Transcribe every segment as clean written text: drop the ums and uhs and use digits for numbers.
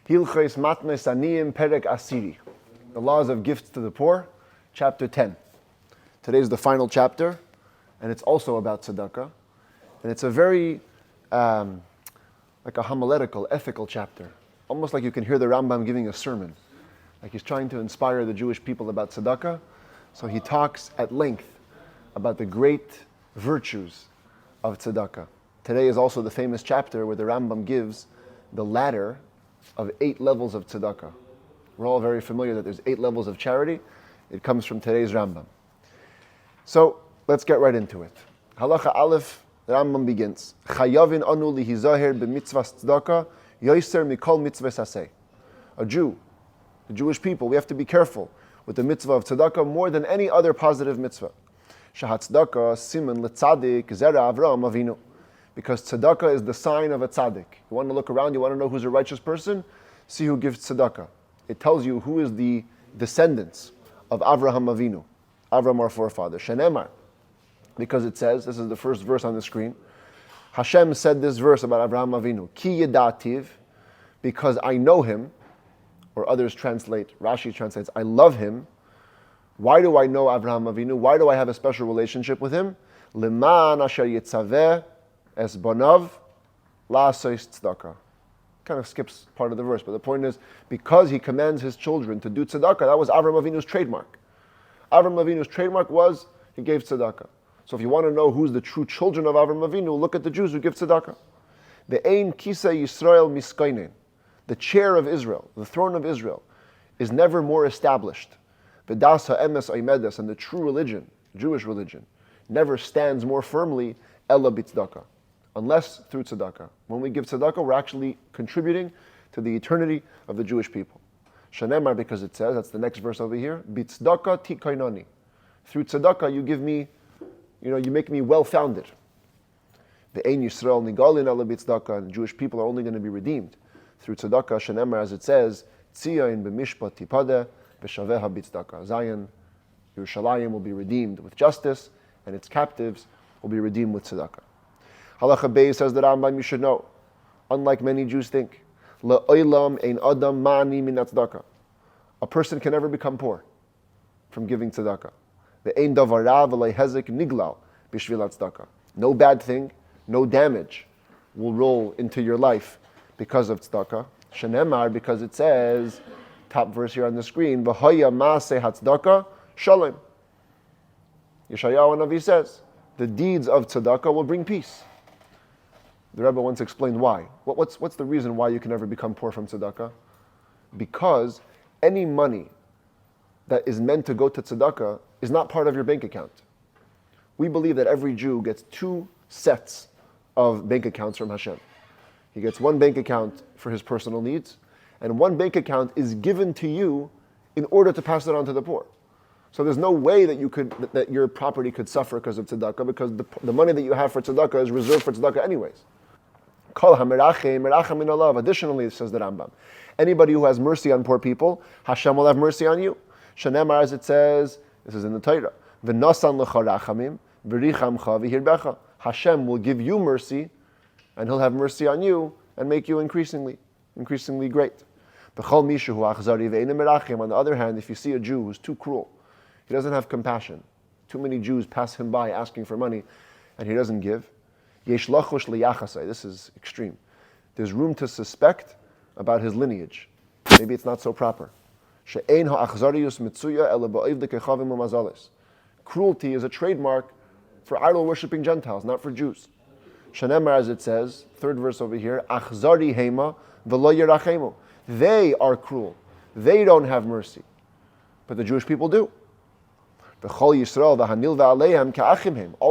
Hilchos Matnos Aniyim Perek Asiri. The laws of gifts to the poor, chapter 10. Today is the final chapter, and it's also about tzedakah. And it's a very, like a homiletical, ethical chapter. Almost like you can hear the Rambam giving a sermon. Like he's trying to inspire the Jewish people about tzedakah. So he talks at length about the great virtues of tzedakah. Today is also the famous chapter where the Rambam gives the ladder of 8 levels of tzedakah. We're all very familiar that there's 8 levels of charity. It comes from today's Rambam. So let's get right into it. Halacha Aleph, the Rambam begins. Chayavin anu lihizaher b'mitzvah tzedakah yoser mikol mitzvah saseh. A Jew, the Jewish people, we have to be careful with the mitzvah of tzedakah more than any other positive mitzvah. Shahat tzedakah siman letzadik zera Avraham Avinu. Because tzedakah is the sign of a tzaddik. You want to look around, you want to know who's a righteous person? See who gives tzedakah. It tells you who is the descendants of Avraham Avinu. Avraham, our forefather. Shenemar. Because it says, this is the first verse on the screen, Hashem said this verse about Avraham Avinu. Ki yedativ, because I know him, or others translate, Rashi translates, I love him. Why do I know Avraham Avinu? Why do I have a special relationship with him? Leman asher yitzaveh es bonav la'asos tzedakah. Kind of skips part of the verse, but the point is, because he commands his children to do tzedakah, that was Avraham Avinu's trademark. Avraham Avinu's trademark was, he gave tzedakah. So if you want to know who's the true children of Avraham Avinu, look at the Jews who give tzedakah. The Ein Kisa Yisrael Miskainen, the chair of Israel, the throne of Israel, is never more established. The Das HaEmes Oimedes, and the true religion, Jewish religion, never stands more firmly, Ella B'tzedakah, unless through tzedakah. When we give tzedakah, we're actually contributing to the eternity of the Jewish people. Shanemar, because it says, that's the next verse over here, B'tzedakah tikainani. Through tzedakah, you give me, you make me well-founded. The Ein Yisrael Nigalin Ella B'tzedakah, and Jewish people are only going to be redeemed through tzedakah. Shanemar, as it says, Tzion b'mishpat tipadeh b'shaveha b'tzedakah. Zion, Yerushalayim will be redeemed with justice, and its captives will be redeemed with tzedakah. Halacha Beis says that Rambam, you should know, unlike many Jews think, Le'olam ein adam ma'ani min tzedakah. A person can never become poor from giving tzedakah. Ve'ein davarav v'lei hezek niglal b'shvil tzedakah. No bad thing, no damage will roll into your life because of tzedakah. Shenemar, because it says, top verse here on the screen, V'haya ma'aseh hatzedakah shalom. Yeshayahu Navi says, the deeds of tzedakah will bring peace. The Rebbe once explained why. What's the reason why you can never become poor from tzedakah? Because any money that is meant to go to tzedakah is not part of your bank account. We believe that every Jew gets 2 sets of bank accounts from Hashem. He gets one bank account for his personal needs, and one bank account is given to you in order to pass it on to the poor. So there's no way that your property could suffer because of tzedakah, because the money that you have for tzedakah is reserved for tzedakah anyways. Additionally, says the Rambam, anybody who has mercy on poor people, Hashem will have mercy on you. Shanemar, as it says, this is in the Torah, Hashem will give you mercy, and He'll have mercy on you, and make you increasingly great. On the other hand, if you see a Jew who's too cruel, he doesn't have compassion. Too many Jews pass him by asking for money, and he doesn't give. This is extreme. There's room to suspect about his lineage. Maybe it's not so proper. Cruelty is a trademark for idol-worshipping Gentiles, not for Jews. Shanemar, as it says, 3rd verse over here, Achzari hema v'lo yerachemu. They are cruel. They don't have mercy. But the Jewish people do. All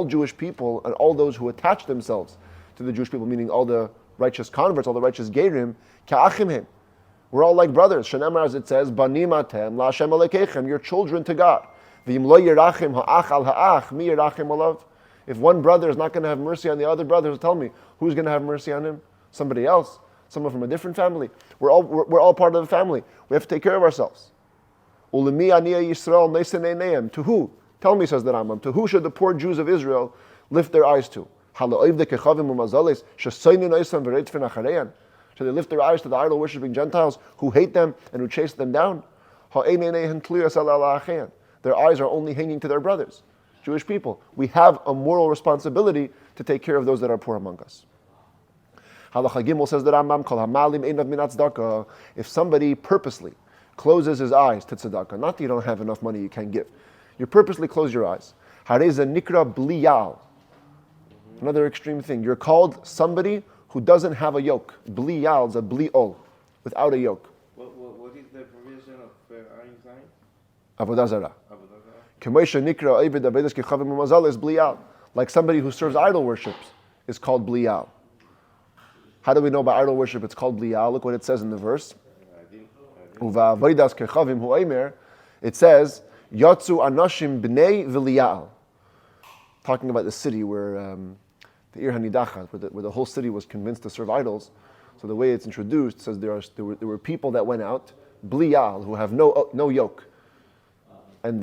Jewish people and all those who attach themselves to the Jewish people, meaning all the righteous converts, all the righteous Gerim, we're all like brothers. Shenemar, as it says, Banim atem la'Hashem alekechem, you're children to God. If one brother is not going to have mercy on the other brothers, tell me, who's going to have mercy on him? Somebody else. Someone from a different family. We're all part of the family. We have to take care of ourselves. To who? Tell me, says the Rambam, to who should the poor Jews of Israel lift their eyes to? Should they lift their eyes to the idol-worshipping Gentiles who hate them and who chase them down? Their eyes are only hanging to their brothers, Jewish people. We have a moral responsibility to take care of those that are poor among us. Halacha Gimel says the Rambam, Kol hamalim einav min tzedakah. If somebody purposely closes his eyes to tzedakah, not that you don't have enough money you can give, you purposely close your eyes. Hareza nikra bliyal. Another extreme thing. You're called somebody who doesn't have a yoke. Bliyal is a bliol, without a yoke. What is the provision of Einstein? Avodah zarah. K'moshe nikra oived avedos kechavim umazal is bliyal. Like somebody who serves idol worships is called bliyal. How do we know by idol worship it's called bliyal? Look what it says in the verse. Uva avodas kechavim hu oimer. It says yatsu anashim bnei v'liyal. Talking about the city where the Ir Hanidachat, where the whole city was convinced to serve idols. So the way it's introduced says there were people that went out, bliyal, who have no yoke, and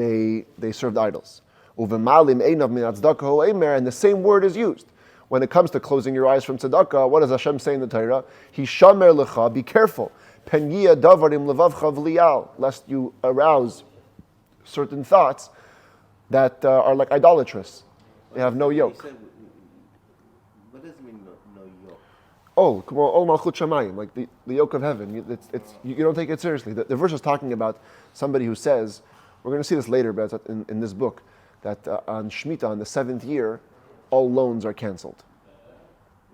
they served idols. Uvemalim einav min tzedakah eimer, and the same word is used when it comes to closing your eyes from tzedakah. What does Hashem say in the Torah? Hishamer lecha, be careful, pengia davarim levavcha v'liyal, lest you arouse certain thoughts that are like idolatrous. They have no yoke. What does it mean, no yoke? Oh, come on, ol malchut shamayim, like the yoke of heaven. You don't take it seriously. The verse is talking about somebody who says, we're going to see this later, but in this book, that on Shemitah, on the 7th year, all loans are canceled.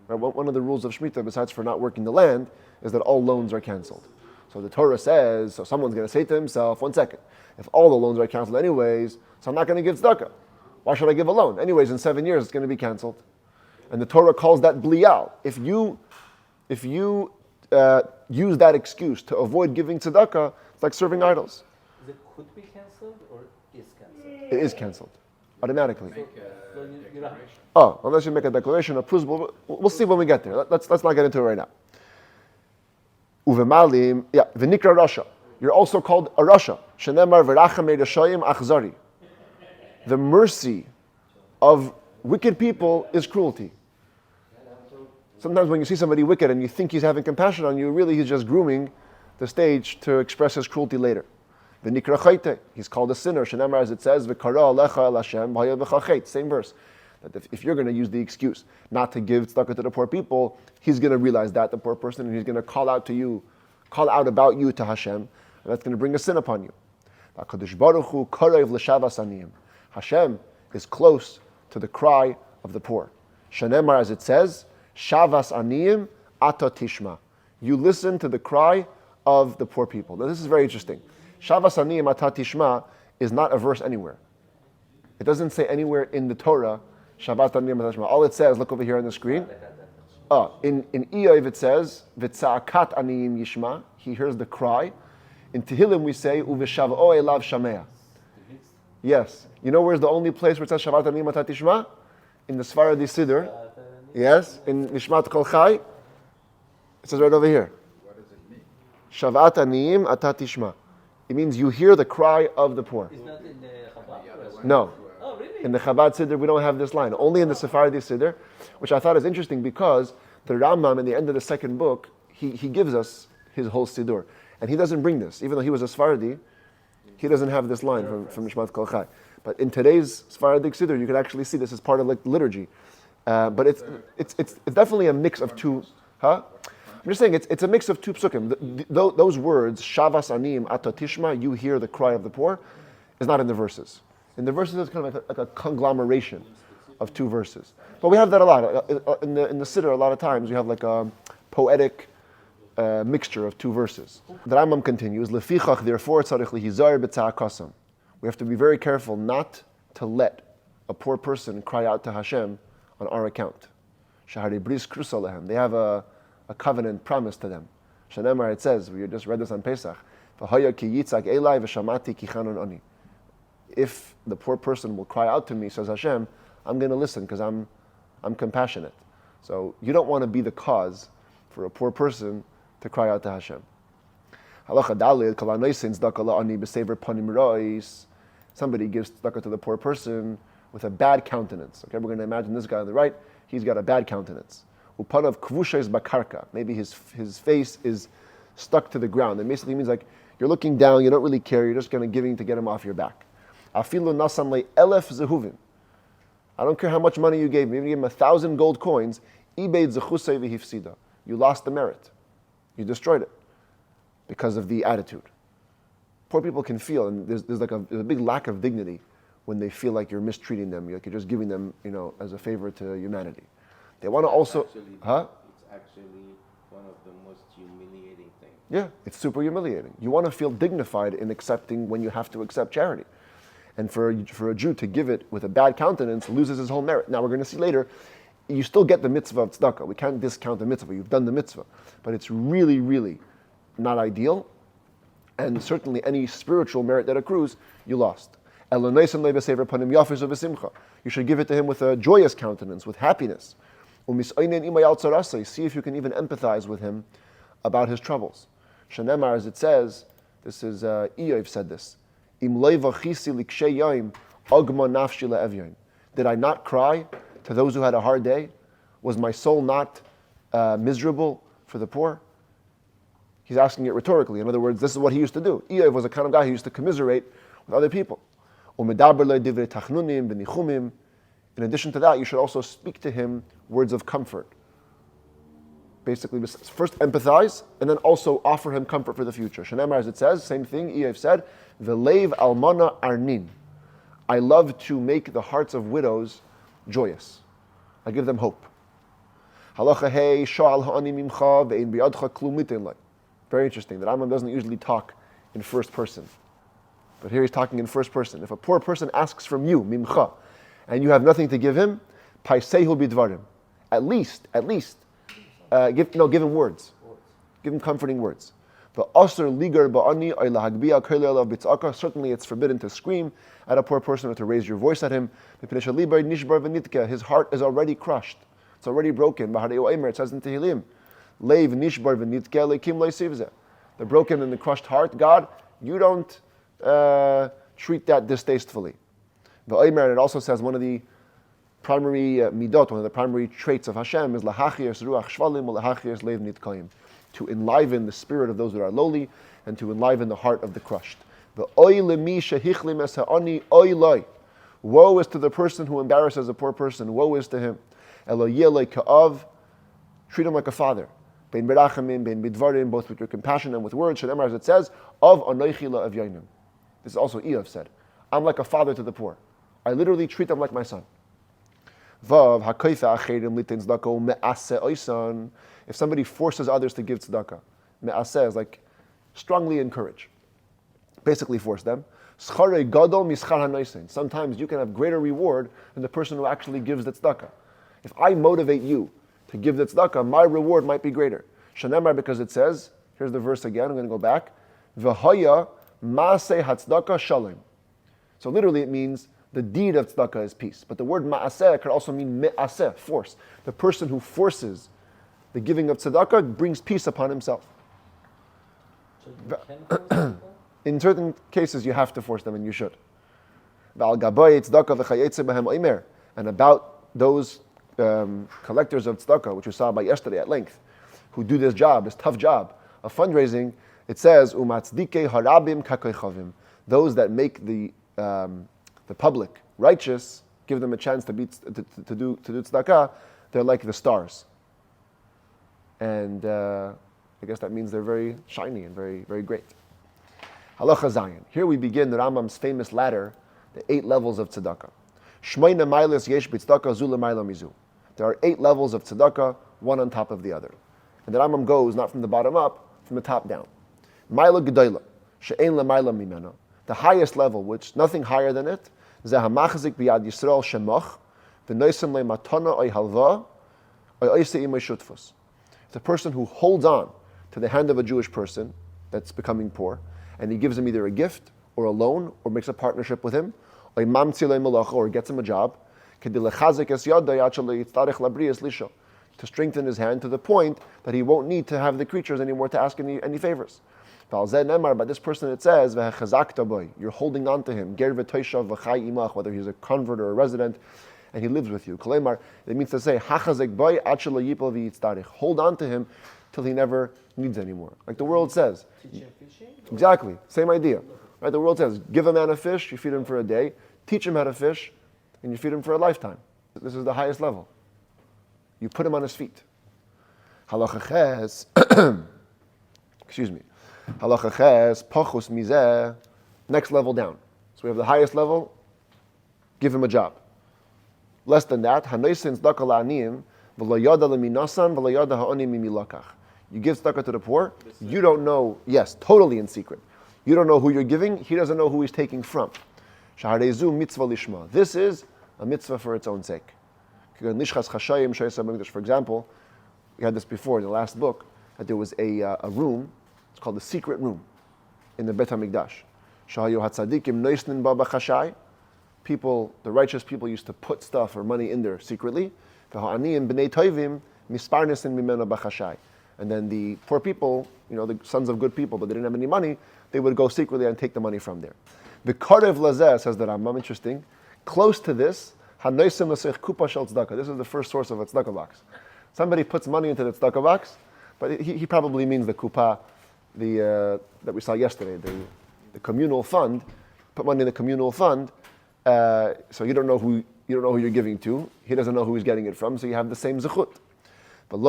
Right? One of the rules of Shemitah, besides for not working the land, is that all loans are canceled. So the Torah says, so someone's going to say to himself, one second, if all the loans are canceled anyways, so I'm not going to give tzedakah. Why should I give a loan? Anyways, in 7 years, it's going to be canceled. And the Torah calls that bliyal. If you use that excuse to avoid giving tzedakah, it's like serving idols. It could be cancelled or is cancelled? It is canceled automatically. So you don't- Oh, unless you make a declaration of principle, we'll see when we get there. Let's not get into it right now. Uvemalim, v'nikra rasha. You're also called a rasha. Shenemar v'rachamei rashayim achzari. The mercy of wicked people is cruelty. Sometimes when you see somebody wicked and you think he's having compassion on you, really he's just grooming the stage to express his cruelty later. V'nikra chayte, he's called a sinner. Shenemar, as it says, v'kara alecha el Hashem v'haya v'chachet. Same verse. That if you're going to use the excuse not to give tzedakah to the poor people, he's going to realize that, the poor person, and he's going to call out about you to Hashem, and that's going to bring a sin upon you. HaKadosh Baruch Hu karev l'shavas aniyim. Hashem is close to the cry of the poor. Shenemar, as it says, Shavas aniyim ata tishma. You listen to the cry of the poor people. Now this is very interesting. Shavas aniyim ata tishma is not a verse anywhere. It doesn't say anywhere in the Torah, Shavas aniyim ata tishma. All it says, look over here on the screen. In Iyov it says, V'tza'akat aniyim yishma. He hears the cry. In Tehillim we say, Uv'shav'o elav shamea. Yes. You know where's the only place where it says Shavat Aniyim Ata Tishma? In the Sfaradi Siddur. Yes. In Nishmat Kol Chai. It says right over here. What does it mean? Shavat Aniyim Ata Tishma. It means you hear the cry of the poor. It's not in the Chabad? No. Oh, really? In the Chabad Siddur we don't have this line. Only in the Sephardi Siddur, which I thought is interesting because the Rambam in the end of the second book, he gives us his whole Siddur. And he doesn't bring this. Even though he was a Sephardi, he doesn't have this line from Nishmat Kol Chai. But in today's Sephardic Siddur, you can actually see this as part of like liturgy. But it's definitely a mix of two. Huh? I'm just saying it's a mix of two psukim. Those words, Shavas Aniyim Ata Tishma, you hear the cry of the poor, is not in the verses. In the verses, it's kind of like a conglomeration of two verses. But we have that a lot. In the Siddur, a lot of times, we have like a poetic mixture of two verses. The Rambam continues, Lefichach, therefore, tzarich lihizar b'tza'akasam. We have to be very careful not to let a poor person cry out to Hashem on our account. Shahari bris krus alehem. They have a covenant promise to them. Shenemar, it says, we just read this on Pesach, V'haya ki yitzak elai v'shamati ki chanun ani. If the poor person will cry out to me, says Hashem, I'm going to listen because I'm compassionate. So you don't want to be the cause for a poor person to cry out to Hashem. Halacha dalid kol hanosin tzedakah la'ani b'sever panim rois. Somebody gives tzedakah to the poor person with a bad countenance. Okay, we're going to imagine this guy on the right. He's got a bad countenance. Upanav kvushes bakarka. Maybe his face is stuck to the ground. It basically means like you're looking down, you don't really care, you're just going to giving to get him off your back. Afilu nasan le elef zehuvim. I don't care how much money you gave me. Even if you gave him 1,000 gold coins, ibeid zechusei v'hifsida. You lost the merit. You destroyed it because of the attitude. Poor people can feel, and there's a big lack of dignity when they feel like you're mistreating them, like you're just giving them, as a favor to humanity. They want to also, It's actually one of the most humiliating things. Yeah, it's super humiliating. You want to feel dignified in accepting when you have to accept charity. And for a Jew to give it with a bad countenance loses his whole merit. Now we're going to see later, you still get the mitzvah of tzedakah. We can't discount the mitzvah. You've done the mitzvah. But it's really, really not ideal. And certainly any spiritual merit that accrues, you lost. You should give it to him with a joyous countenance, with happiness. See if you can even empathize with him about his troubles. Shenemar, as it says, this is Eov said this. Did I not cry to those who had a hard day? Was my soul not miserable for the poor? He's asking it rhetorically. In other words, this is what he used to do. Eov was the kind of guy who used to commiserate with other people. In addition to that, you should also speak to him words of comfort. Basically, first empathize, and then also offer him comfort for the future. Shenemar, as it says, same thing, Eov said, V'leiv almana arnin. I love to make the hearts of widows joyous. I give them hope. Halacha hey, sha'al ha'ani mimcha ve'in bi'adcha klum litin lay. Very interesting. The Rambam doesn't usually talk in first person. But here he's talking in first person. If a poor person asks from you, mimcha, and you have nothing to give him, paisehu bidvarim. At least, give him words. Give him comforting words. Certainly it's forbidden to scream at a poor person or to raise your voice at him. His heart is already crushed. It's already broken. It says in Tehillim, the broken and the crushed heart, God, you don't treat that distastefully. And it also says one of the primary midot, one of the primary traits of Hashem is lahachiyas ruach shvalim ulahachiyas leiv nitkayim, to enliven the spirit of those that are lowly and to enliven the heart of the crushed. Woe is to the person who embarrasses a poor person. Woe is to him. Treat him like a father. Both with your compassion and with words. Shenemar, as it says, of anoichi la'avyaynim. This is also Eov said. I'm like a father to the poor. I literally treat them like my son. If somebody forces others to give tzedakah, me'aseh is like strongly encourage. Basically force them. Sometimes you can have greater reward than the person who actually gives the tzedakah. If I motivate you to give the tzedakah, my reward might be greater. Shenemar, because it says, here's the verse again, I'm going to go back. V'haya ma'aseh hatzedakah shalom. So literally it means the deed of tzedakah is peace. But the word ma'aseh could also mean me'aseh, force. The person who forces the giving of tzedakah brings peace upon himself. So you can force people? In certain cases you have to force them, and you should. And about those collectors of tzedakah, which we saw about yesterday at length, who do this job, this tough job of fundraising, it says, harabim kakoichavim. Those that make the public righteous, give them a chance to do tzedakah, they're like the stars. And I guess that means they're very shiny and very, very great. Halacha Zayin. Here we begin the Rambam's famous ladder, the 8 levels of tzedakah. Shmeina mailas yesh b'tzedakah zula maila mizu. There are 8 levels of tzedakah, one on top of the other. And the Rambam goes not from the bottom up, from the top down. Maila gedola, she'ein la maila mimena. The highest level, which nothing higher than it, zeh hamachzik b'yad Yisrael shemach, v'noisem le matana oy halva, oy oise imay shutfus. It's a person who holds on to the hand of a Jewish person that's becoming poor, and he gives him either a gift or a loan or makes a partnership with him, or gets him a job, to strengthen his hand to the point that he won't need to have the creatures anymore to ask any favors. By this person it says, you're holding on to him, whether he's a convert or a resident, and he lives with you. Kolemar, it means to say, hachazek boy achelo yipol v'yitzdarich. Hold on to him till he never needs anymore. Like the world says. Teaching fishing? Exactly, same idea. Right? The world says, give a man a fish, you feed him for a day. Teach him how to fish, and you feed him for a lifetime. This is the highest level. You put him on his feet. Halacha ches, excuse me. Halacha ches, pachus mizeh, next level down. So we have the highest level, give him a job. Less than that, hanoisin tzedakah la'aniyim, v'lo yada leminasan, v'lo yada ha'oni mimilakach. You give tzedakah to the poor, you don't know, yes, totally in secret. You don't know who you're giving, he doesn't know who he's taking from. Shaharezu mitzvah lishma. This is a mitzvah for its own sake. For example, we had this before in the last book, that there was a room, it's called the secret room, in the Bet HaMikdash. People, the righteous people used to put stuff or money in there secretly. And then the poor people, the sons of good people, but they didn't have any money, they would go secretly and take the money from there. The Karev Lazeh, says the Rambam, interesting, close to this, this is the first source of a tzedakah box. Somebody puts money into the tzedakah box, but he probably means the kupa, that we saw yesterday, the communal fund. Put money in the communal fund, so you don't know who you're giving to. He doesn't know who he's getting it from, so you have the same zechut. But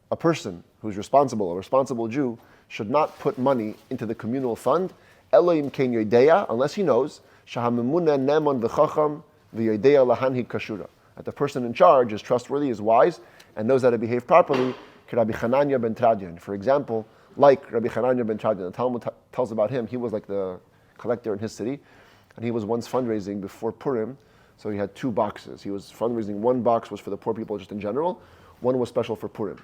a person who's responsible, a responsible Jew, should not put money into the communal fund, unless he knows that the person in charge is trustworthy, is wise, and knows how to behave properly. For example, like Rabbi Hananya ben Tradian, the Talmud tells about him, he was like the collector in his city, and he was once fundraising before Purim, so he had two boxes. He was fundraising, one box was for the poor people just in general, one was special for Purim.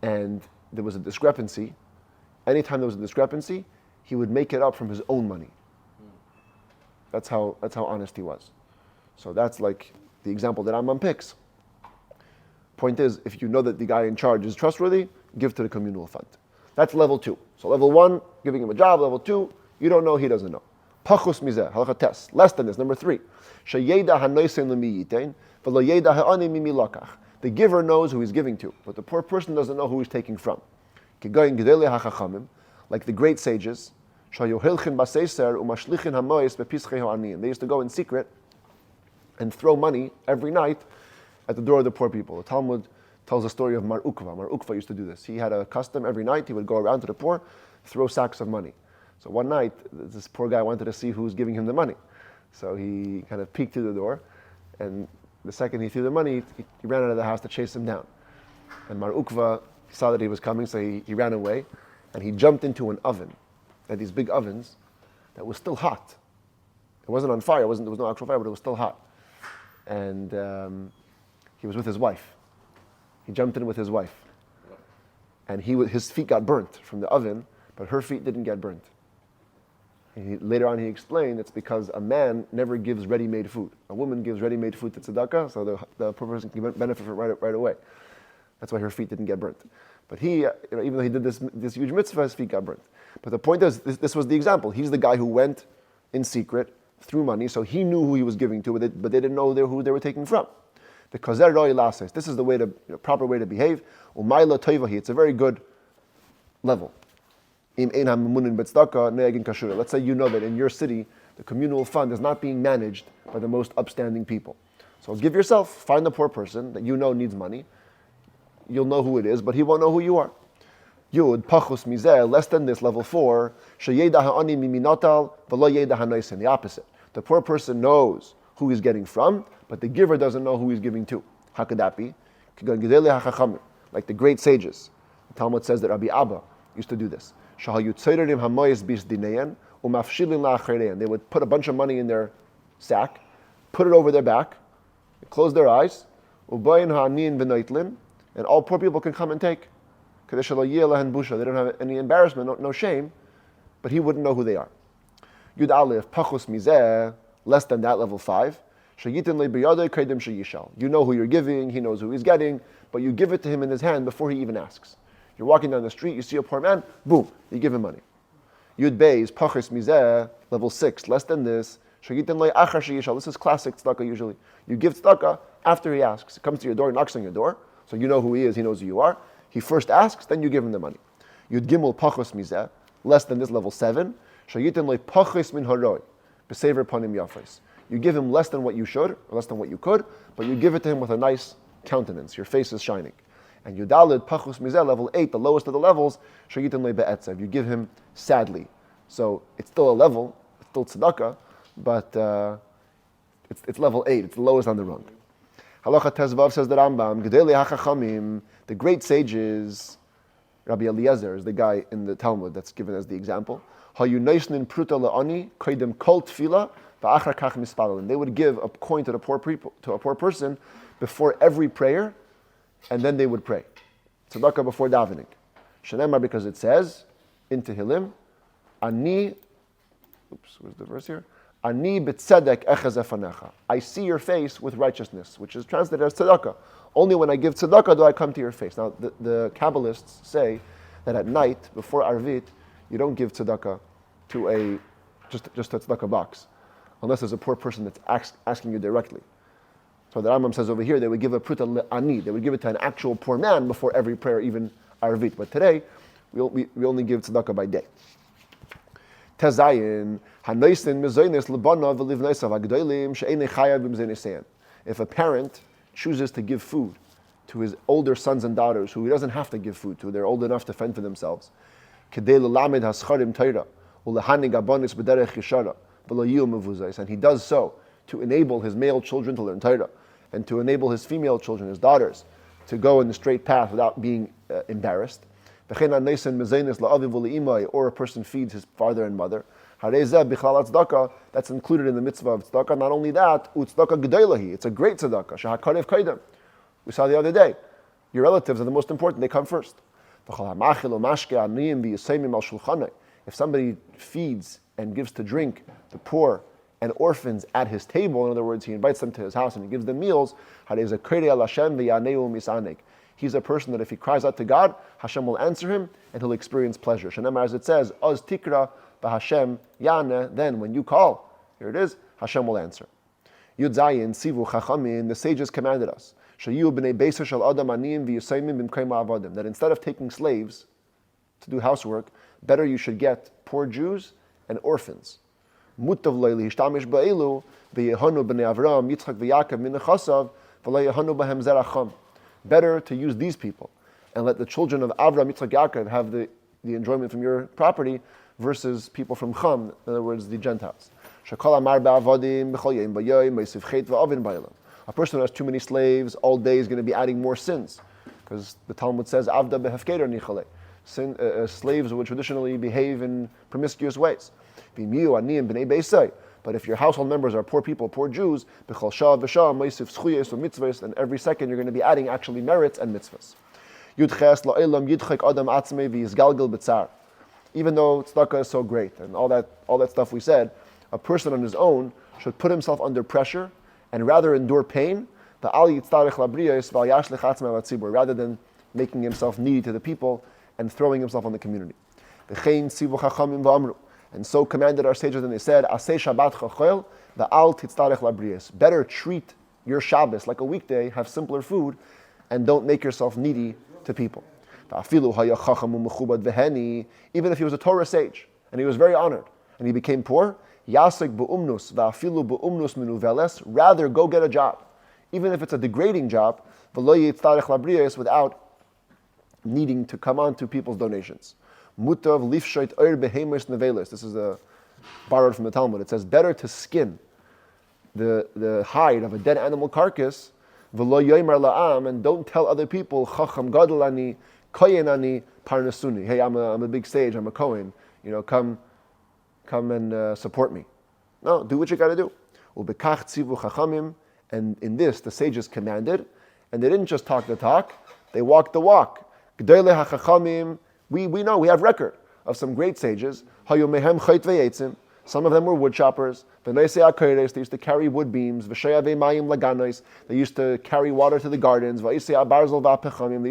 And there was a discrepancy. Anytime there was a discrepancy, he would make it up from his own money. That's how honest he was. So that's like the example that Rambam picks. Point is, if you know that the guy in charge is trustworthy, give to the communal fund. That's level 2. So level 1, giving him a job. Level 2, you don't know, he doesn't know. Pachus mizeh, halacha tes. Less than this. Number 3. Sheyeda hanoisen lemiyitain, v'lo yeda ha'ani mimilakach. The giver knows who he's giving to, but the poor person doesn't know who he's taking from. Like the great sages, they used to go in secret and throw money every night at the door of the poor people. The Talmud tells the story of Mar Ukva. Mar Ukva used to do this. He had a custom every night, he would go around to the poor, throw sacks of money. So one night, this poor guy wanted to see who's giving him the money. So he kind of peeked through the door, and the second he threw the money, he ran out of the house to chase him down. And Mar Ukva saw that he was coming, so he ran away, and he jumped into an oven. They had these big ovens that was still hot. It wasn't on fire, there was no actual fire, but it was still hot. And he was with his wife. He jumped in with his wife. And his feet got burnt from the oven, but her feet didn't get burnt. Later on he explained it's because a man never gives ready-made food. A woman gives ready-made food to tzedakah, so the poor person can benefit from it right away. That's why her feet didn't get burnt. But he, even though he did this huge mitzvah, his feet got burnt. But the point is, this was the example. He's the guy who went in secret, threw money, so he knew who he was giving to, but they didn't know who they were taking from. Because this is the way proper way to behave. It's a very good level. Let's say you know that in your city, the communal fund is not being managed by the most upstanding people. So give yourself, find the poor person that you know needs money. You'll know who it is, but he won't know who you are. Yud, pachus mizeh, less than this, level 4, sheyeda ha'ani miminotal, v'lo yeda ha'noisen, the opposite. The poor person knows who he's getting from, but the giver doesn't know who he's giving to. How could that be? Like the great sages. The Talmud says that Rabbi Abba used to do this. They would put a bunch of money in their sack, put it over their back, close their eyes, and all poor people can come and take. They don't have any embarrassment, no shame, but he wouldn't know who they are. Yud Aleph, Pachus Mizeh, less than that, level 5. You know who you're giving, he knows who he's getting, but you give it to him in his hand before he even asks. You're walking down the street, you see a poor man, boom, you give him money. Yud Beis, Pachus Mizeh, level 6, less than this. Shayitin loy achar sheyishal. This is classic tzedakah usually. You give tzedakah after he asks. He comes to your door, knocks on your door, so you know who he is, he knows who you are. He first asks, then you give him the money. Yud gimel pachos mizeh, less than this, level 7. Shayitin loy pachos min haroi, b'sever panim yafais. You give him less than what you should, or less than what you could, but you give it to him with a nice countenance. Your face is shining. And Yudalid pachos mizeh, level 8, the lowest of the levels, shayitin loy be'etzev. You give him sadly. So it's still a level, it's still tzedakah, but it's level 8, it's the lowest on the rung. Halacha Tezvav says the Rambam, Gedolei HaChachamim, the great sages, Rabbi Eliezer is the guy in the Talmud that's given as the example. Hayu noisnin pruta le'ani, koidem kol tefila, va'achar kach mispalelin. They would give a coin to a poor person before every prayer, and then they would pray. Tzedakah before davening. Shenemar, because it says in Tehillim, Ani, where's the verse here? Ani b'tzedek echaz efanecha. I see your face with righteousness, which is translated as tzedakah. Only when I give tzedakah do I come to your face. Now, the Kabbalists say that at night, before Arvit, you don't give tzedakah to just a tzedakah box, unless there's a poor person that's asking you directly. So the Rambam says over here, they would give a pruta le'ani, they would give it to an actual poor man before every prayer, even Arvit. But today, we only give tzedakah by day. Tezayin, hanoisin mezoines lebana v'livneisav hagdolim she'enei chayav b'mzeinesein. If a parent chooses to give food to his older sons and daughters who he doesn't have to give food to, they're old enough to fend for themselves, kedei l'lamed hascharim Torah u'lehanig abonis b'derech yeshara v'lo yiyu mevuzais, and he does so to enable his male children to learn Torah and to enable his female children, his daughters, to go in the straight path without being embarrassed. Or a person feeds his father and mother. That's included in the mitzvah of tzedakah. Not only that, it's a great tzedakah. We saw the other day, your relatives are the most important, they come first. If somebody feeds and gives to drink the poor and orphans at his table, in other words, he invites them to his house and he gives them meals, he's a person that if he cries out to God, Hashem will answer him and he'll experience pleasure. Shenemar, as it says, Oz tikra b'Hashem yana, then when you call, here it is, Hashem will answer. Yud Zayin, Sivu Chachamin, the sages commanded us, Shayu b'nei beiser shel adam aniyim v'yusaymim b'mkei ma'avadim, that instead of taking slaves to do housework, better you should get poor Jews and orphans. Mutav leili hishtamish ba'elu v'yehonu b'nei Avram, Yitzchak v'Yaakov min nechasav v'lo yehonu b'hem zeracham. Better to use these people and let the children of Avram, Yitzchak, Yaakov have the enjoyment from your property versus people from Cham, in other words, the Gentiles. A person who has too many slaves all day is going to be adding more sins, because the Talmud says, Avda behefkeder nichale. Slaves would traditionally behave in promiscuous ways. But if your household members are poor people, poor Jews, and every second you're going to be adding actually merits and mitzvahs. Even though tzedakah is so great and all that stuff we said, a person on his own should put himself under pressure and rather endure pain, rather than making himself needy to the people and throwing himself on the community. And so commanded our sages, and they said, Aseh Shabbat chachol, va'al titztarech labrias. Better treat your Shabbos like a weekday, have simpler food, and don't make yourself needy to people. Even if he was a Torah sage, and he was very honored, and he became poor, yasek be'umnus, va'afilu be'umnus minu veles, rather go get a job, even if it's a degrading job, v'lo yitztarech labrias, without needing to come on to people's donations. Mutav lifshoit oir behemos nevelis. This is borrowed from the Talmud. It says, better to skin the hide of a dead animal carcass, v'lo yoymar la'am, and don't tell other people, chacham gadol ani, kohen ani, parnasuni. Hey, I'm a big sage, I'm a kohen. Come and support me. No, do what you got to do. Ubekach tzivu chachamim, and in this the sages commanded, and they didn't just talk the talk, they walked the walk. G'dolei hachachamim. We know, we have record of some great sages. Some of them were wood choppers. They used to carry wood beams. They used to carry water to the gardens. They used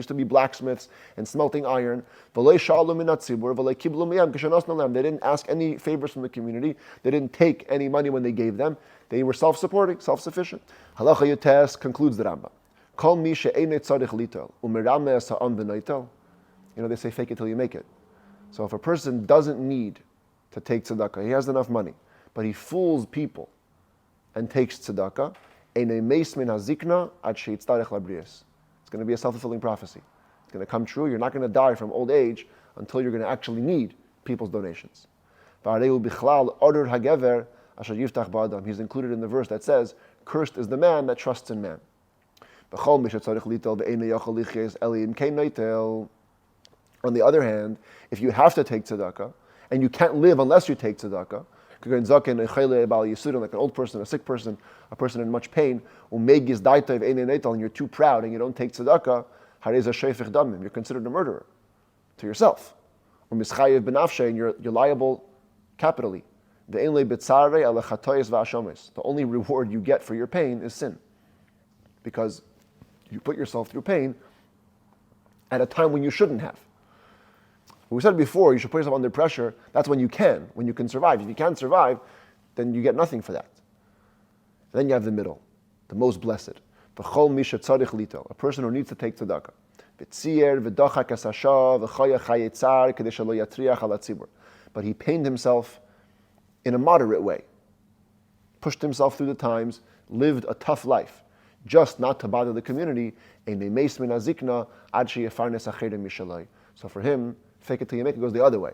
to be blacksmiths and smelting iron. They didn't ask any favors from the community. They didn't take any money when they gave them. They were self-supporting, self-sufficient. Halacha Yotes concludes the Rambam. They say fake it till you make it. So if a person doesn't need to take tzedakah, he has enough money, but he fools people and takes tzedakah, it's going to be a self-fulfilling prophecy. It's going to come true. You're not going to die from old age until you're going to actually need people's donations. He's included in the verse that says, cursed is the man that trusts in man. On the other hand, if you have to take tzedakah, and you can't live unless you take tzedakah, like an old person, a sick person, a person in much pain, and you're too proud and you don't take tzedakah, you're considered a murderer to yourself. And you're liable capitally. The only reward you get for your pain is sin. Because you put yourself through pain at a time when you shouldn't have. We said before, you should put yourself under pressure. That's when you can survive. If you can't survive, then you get nothing for that. And then you have the middle, the most blessed. A person who needs to take tzedakah. But he pained himself in a moderate way. Pushed himself through the times, lived a tough life, just not to bother the community. So for him, fake it till you make it goes the other way.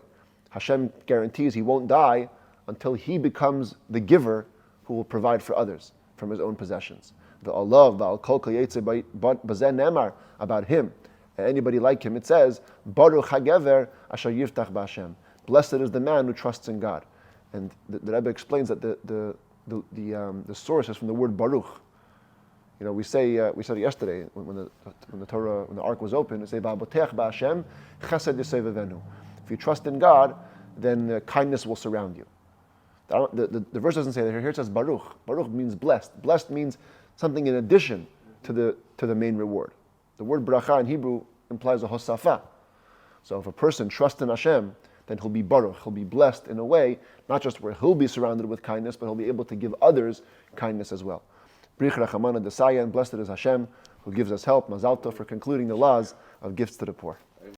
Hashem guarantees he won't die until he becomes the giver who will provide for others from his own possessions. The Allah, about him, and anybody like him, it says, Baruch hagever asher yiftach b'Hashem. Blessed is the man who trusts in God. And the Rabbi explains that the source is from the word Baruch. We said it yesterday when the ark was open. We say, "Va'abotech b'Hashem, chesed yisevevenu." If you trust in God, then kindness will surround you. The verse doesn't say that here. Here it says Baruch. Baruch means blessed. Blessed means something in addition to the main reward. The word bracha in Hebrew implies a hosafa. So if a person trusts in Hashem, then he'll be Baruch. He'll be blessed in a way, not just where he'll be surrounded with kindness, but he'll be able to give others kindness as well. Brich Rachamana Desaya, and blessed is Hashem, who gives us help. Mazal tov for concluding the laws of gifts to the poor.